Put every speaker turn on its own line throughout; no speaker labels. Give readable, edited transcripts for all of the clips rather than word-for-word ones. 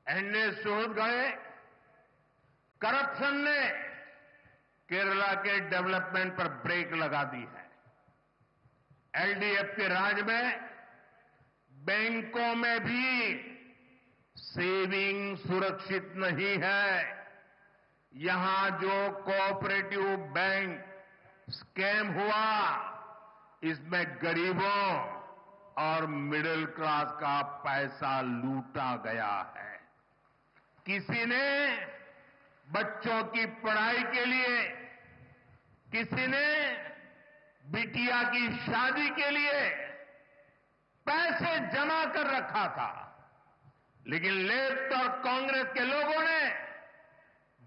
NDA सुहृद गए corruption ने केरला के डेवलपमेंट पर ब्रेक लगा दी है। एलडीएफ के राज में बैंकों में भी सेविंग सुरक्षित नहीं है। यहां जो कोऑपरेटिव बैंक स्कैम हुआ, इसमें गरीबों और मिडिल क्लास का पैसा लूटा गया है। किसी ने बच्चों की पढ़ाई के लिए, किसी ने बिटिया की शादी के लिए पैसे जमा कर रखा था, लेकिन लेफ्ट और कांग्रेस के लोगों ने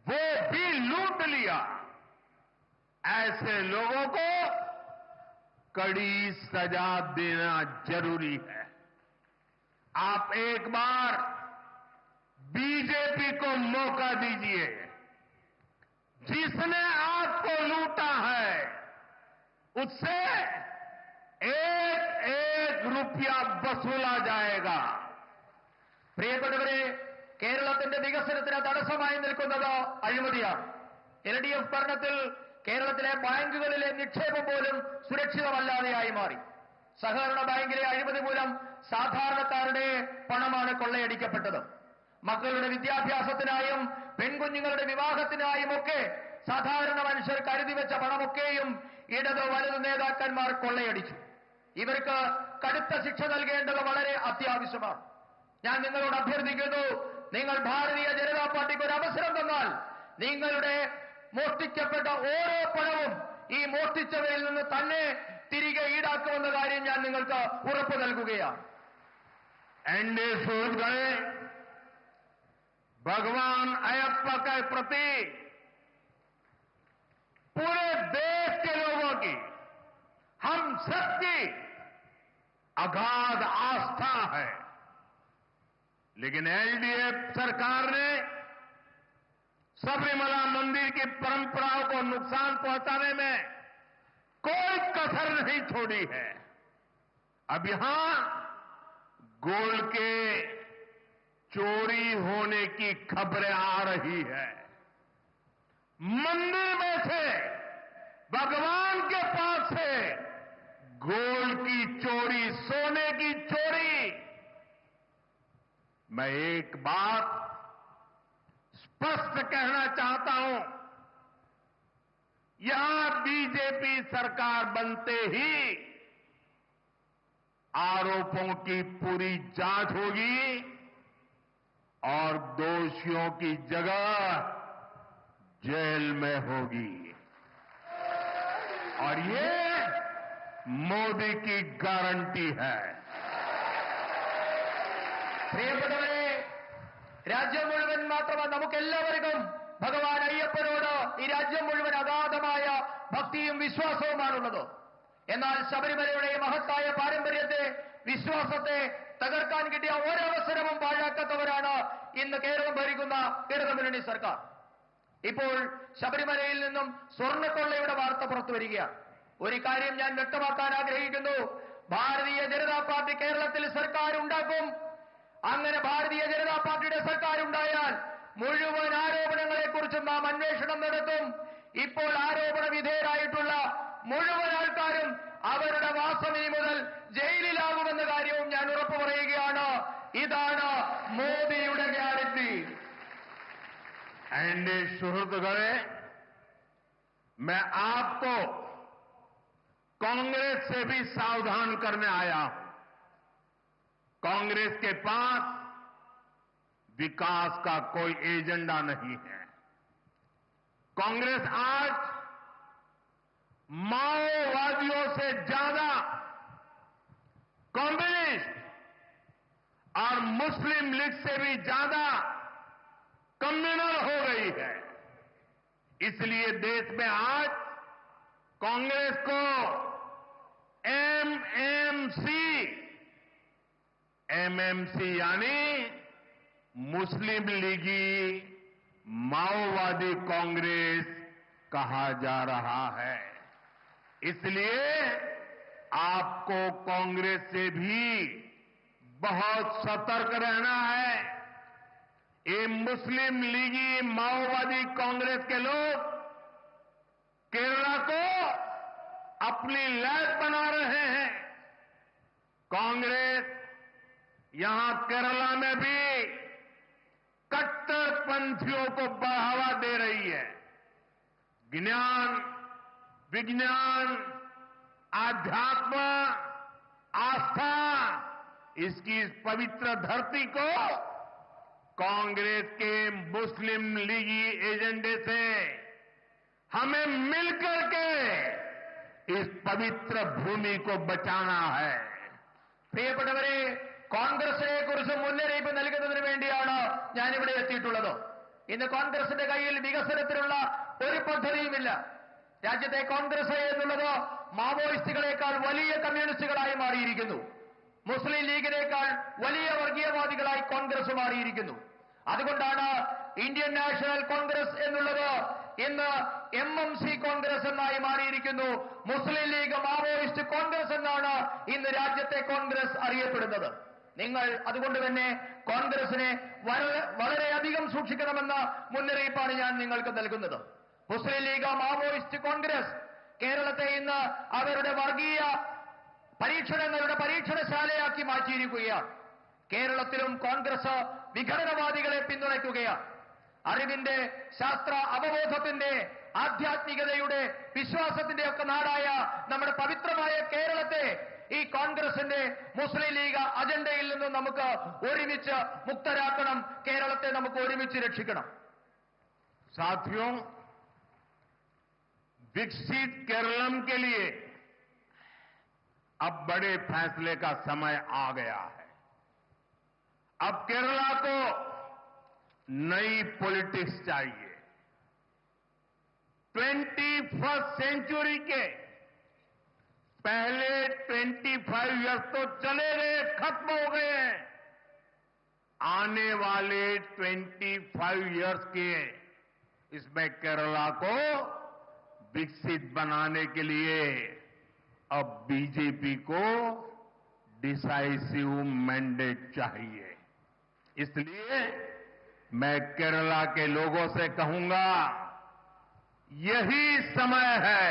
वो भी लूट लिया। ऐसे लोगों को कड़ी सजा देना जरूरी है। आप एक बार बीजेपी को मौका दीजिए। जिसने आपको लूटा है, उससे एक एक रुपया वसूला जाएगा।
പ്രിയപ്പെട്ടവരെ, കേരളത്തിന്റെ വികസനത്തിന് തടസ്സമായി നിൽക്കുന്നത് അഴിമതിയാണ്. എൽഡിഎഫ് ഭരണത്തിൽ കേരളത്തിലെ ബാങ്കുകളിലെ നിക്ഷേപം പോലും സുരക്ഷിതമല്ലാതെയായി മാറി. സഹകരണ ബാങ്കിലെ അഴിമതി മൂലം സാധാരണക്കാരുടെ പണമാണ് കൊള്ളയടിക്കപ്പെട്ടത്. മക്കളുടെ വിദ്യാഭ്യാസത്തിനായും പെൺകുഞ്ഞുങ്ങളുടെ വിവാഹത്തിനായുമൊക്കെ സാധാരണ മനുഷ്യർ കരുതിവെച്ച പണമൊക്കെയും ഇടത് വലതു നേതാക്കന്മാർ കൊള്ളയടിച്ചു. ഇവർക്ക് കടുത്ത ശിക്ഷ നൽകേണ്ടത് വളരെ അത്യാവശ്യമാണ്. ഞാൻ നിങ്ങളോട് അഭ്യർത്ഥിക്കുന്നു, നിങ്ങൾ ഭാരതീയ ജനതാ പാർട്ടിക്ക് ഒരു അവസരം തന്നാൽ നിങ്ങളുടെ മോഷ്ടിക്കപ്പെട്ട ഓരോ പണവും ഈ മോഷ്ടിച്ചവരിൽ നിന്ന് തന്നെ തിരികെ ഈടാക്കുമെന്ന കാര്യം ഞാൻ നിങ്ങൾക്ക് ഉറപ്പ് നൽകുകയാണ്.
एनडीए सूझ गए भगवान अयप्पा के प्रति पूरे देश के लोगों की, हम सबकी अगाध आस्था है। लेकिन एलडीएफ सरकार ने सबरीमला मंदिर की परंपराओं को नुकसान पहुंचाने में कोई कसर नहीं छोड़ी है। अब यहां गोल्ड के चोरी होने की खबरें आ रही है। मंदिर में से, भगवान के पास से गोल्ड की चोरी, सोने की चोरी। मैं एक बात स्पष्ट कहना चाहता हूं, यहां बीजेपी सरकार बनते ही आरोपों की पूरी जांच होगी और दोषियों की जगह जेल में होगी। और ये मोदी की गारंटी है।
പ്രിയപ്പെട്ടവരെ, രാജ്യം മുഴുവൻ മാത്രമല്ല, നമുക്കെല്ലാവർക്കും ഭഗവാൻ അയ്യപ്പനോട് ഈ രാജ്യം മുഴുവൻ അഗാധമായ ഭക്തിയും വിശ്വാസവുമാണുള്ളത്. എന്നാൽ ശബരിമലയുടെ മഹത്തായ പാരമ്പര്യത്തെ, വിശ്വാസത്തെ തകർക്കാൻ കിട്ടിയ ഒരവസരവും പാഴാക്കാത്തവരാണ് ഇന്ന് കേരളം ഭരിക്കുന്ന ഇടതുമുന്നണി സർക്കാർ. ഇപ്പോൾ ശബരിമലയിൽ നിന്നും സ്വർണ്ണക്കൊള്ളയുടെ വാർത്ത പുറത്തു വരികയാണ്. ഒരു കാര്യം ഞാൻ വ്യക്തമാക്കാൻ ആഗ്രഹിക്കുന്നു, ഭാരതീയ ജനതാ പാർട്ടി കേരളത്തിൽ സർക്കാർ ഉണ്ടാക്കും. അങ്ങനെ ഭാരതീയ ജനതാ പാർട്ടിയുടെ സർക്കാർ ഉണ്ടായാൽ മുഴുവൻ ആരോപണങ്ങളെക്കുറിച്ചും നാം അന്വേഷണം നടത്തും. ഇപ്പോൾ ആരോപണ വിധേയരായിട്ടുള്ള മുഴുവൻ ആൾക്കാരും അവരുടെ വാസനി മുതൽ ജയിലിലാകുമെന്ന കാര്യവും ഞാൻ ഉറപ്പു പറയുകയാണ്. ഇതാണ് മോദിയുടെ ഗ്യാരണ്ടി.
एनडीए सुहृद गए, मैं आपको कांग्रेस से भी सावधान करने आया हूं। कांग्रेस के पास विकास का कोई एजेंडा नहीं है। कांग्रेस आज माओवादियों से ज्यादा कम्युनिस्ट और मुस्लिम लीग से भी ज्यादा कम्युनल हो गई है। इसलिए देश में आज कांग्रेस को एमएमसी यानी मुस्लिम लीगी माओवादी कांग्रेस कहा जा रहा है। इसलिए आपको कांग्रेस से भी बहुत सतर्क रहना है। ये मुस्लिम लीगी माओवादी कांग्रेस के लोग केरला को अपनी लैब बना रहे हैं। कांग्रेस यहां केरला में भी कट्टरपंथियों को बढ़ावा दे रही है। ज्ञान, विज्ञान, आध्यात्म, आस्था, इसकी इस पवित्र धरती को कांग्रेस के मुस्लिम लीगी एजेंडे से हमें मिलकर के इस पवित्र भूमि को बचाना है।
പ്രിയപ്പെട്ടവരെ, കോൺഗ്രസിനെ കുറിച്ച് മുന്നറിയിപ്പ് നൽകുന്നതിന് വേണ്ടിയാണ് ഞാനിവിടെ എത്തിയിട്ടുള്ളത്. ഇന്ന് കോൺഗ്രസിന്റെ കയ്യിൽ വികസനത്തിനുള്ള ഒരു പദ്ധതിയുമില്ല. രാജ്യത്തെ കോൺഗ്രസ് എന്നുള്ളത് മാവോയിസ്റ്റുകളെക്കാൾ വലിയ കമ്മ്യൂണിസ്റ്റുകളായി മാറിയിരിക്കുന്നു. മുസ്ലിം ലീഗിനേക്കാൾ വലിയ വർഗീയവാദികളായി കോൺഗ്രസ് മാറിയിരിക്കുന്നു. അതുകൊണ്ടാണ് ഇന്ത്യൻ നാഷണൽ കോൺഗ്രസ് എന്നുള്ളത് ഇന്ന് MMC കോൺഗ്രസ് എന്നായി മാറിയിരിക്കുന്നു. മുസ്ലിം ലീഗ് മാവോയിസ്റ്റ് കോൺഗ്രസ് എന്നാണ് ഇന്ന് രാജ്യത്തെ കോൺഗ്രസ് അറിയപ്പെടുന്നത്. നിങ്ങൾ അതുകൊണ്ട് തന്നെ കോൺഗ്രസിനെ വളരെയധികം സൂക്ഷിക്കണമെന്ന മുന്നറിയിപ്പാണ് ഞാൻ നിങ്ങൾക്ക് നൽകുന്നത്. മുസ്ലിം ലീഗ് മാവോയിസ്റ്റ് കോൺഗ്രസ് കേരളത്തെ ഇന്ന് അവരുടെ വർഗീയ പരീക്ഷണങ്ങളുടെ പരീക്ഷണശാലയാക്കി മാറ്റിയിരിക്കുകയാണ്. കേരളത്തിലും കോൺഗ്രസ് വിഘടനവാദികളെ പിന്തുണയ്ക്കുകയാണ്. അറിവിന്റെ, ശാസ്ത്ര അവബോധത്തിന്റെ, ആധ്യാത്മികതയുടെ, വിശ്വാസത്തിന്റെ ഒക്കെ നാടായ നമ്മുടെ പവിത്രമായ കേരളത്തെ ഈ കോൺഗ്രസിന്റെ മുസ്ലിം ലീഗ് അജണ്ടയിൽ നിന്ന് നമുക്ക് ഒരുമിച്ച് മുക്തരാക്കണം. കേരളത്തെ നമുക്ക് ഒരുമിച്ച് രക്ഷിക്കണം.
साथियों, विकसित केरलम के लिए अब बड़े फैसले का समय आ गया है. अब केरला को नई पॉलिटिक्स चाहिए. 21st सेंचुरी के पहले 25 इयर्स तो चले गए, खत्म हो गए हैं. आने वाले 25 इयर्स के इसमें केरला को विकसित बनाने के लिए अब बीजेपी को डिसाइसिव मैंडेट चाहिए. इसलिए मैं केरला के लोगों से कहूंगा, यही समय है,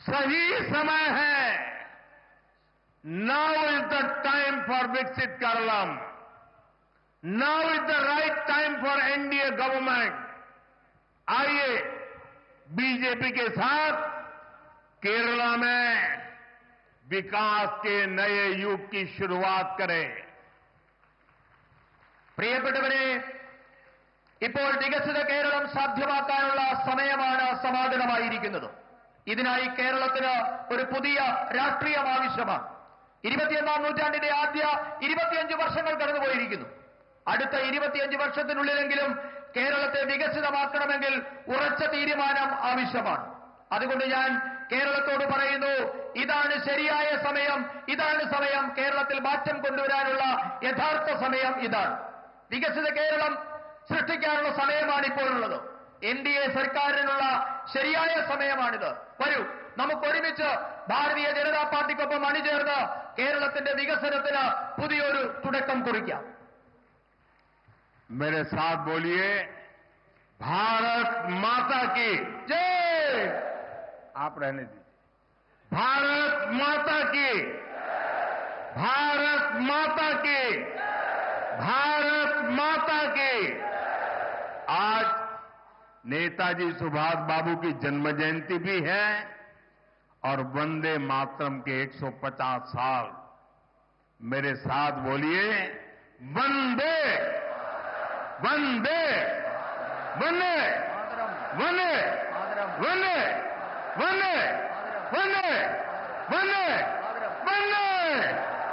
सही समय है. Now is the time for विकसित Keralam. Now is the right time for NDA government. आइए बीजेपी के साथ केरला में विकास के नए युग की शुरुआत करें.
പ്രിയപ്പെട്ടവരെ, ഇപ്പോൾ വികസിത കേരളം സാധ്യമാക്കാനുള്ള സമയമാണ് സമാഗതമായിരിക്കുന്നത്. ഇതിനായി കേരളത്തിന് ഒരു പുതിയ രാഷ്ട്രീയം ആവശ്യമാണ്. 21ാം നൂറ്റാണ്ടിന്റെ ആദ്യ 25 വർഷങ്ങൾ കടന്നുപോയിരിക്കുന്നു. അടുത്ത 25 വർഷത്തിനുള്ളിലെങ്കിലും കേരളത്തെ വികസിതമാക്കണമെങ്കിൽ ഉറച്ച തീരുമാനം ആവശ്യമാണ്. അതുകൊണ്ട് ഞാൻ കേരളത്തോട് പറയുന്നു, ഇതാണ് ശരിയായ സമയം, ഇതാണ് സമയം. കേരളത്തിൽ മാറ്റം കൊണ്ടുവരാനുള്ള യഥാർത്ഥ സമയം ഇതാണ്. വികസിത കേരളം സൃഷ്ടിക്കാനുള്ള സമയമാണ് ഇപ്പോഴുള്ളത്. NDA സർക്കാരിനുള്ള ശരിയായ സമയമാണിത്. വരൂ, നമുക്ക് ഒരുമിച്ച് ഭാരതീയ ജനതാ പാർട്ടിക്കൊപ്പം അണിചേർന്ന് കേരളത്തിന്റെ വികസനത്തിന് പുതിയൊരു തുടക്കം കുറിക്കാം.
मेरे साथ बोलिए, भारत माता की जय. आप रहने दीजिए. भारत माता की, भारत माता की, भारत माता की. आज नेताजी सुभाष बाबू की जन्म जयंती भी है और वंदे मातरम के 150 साल. मेरे साथ बोलिए, वंदे वंदे वंदे वंदे वंदे वंदे वंदे वंदे वंदे.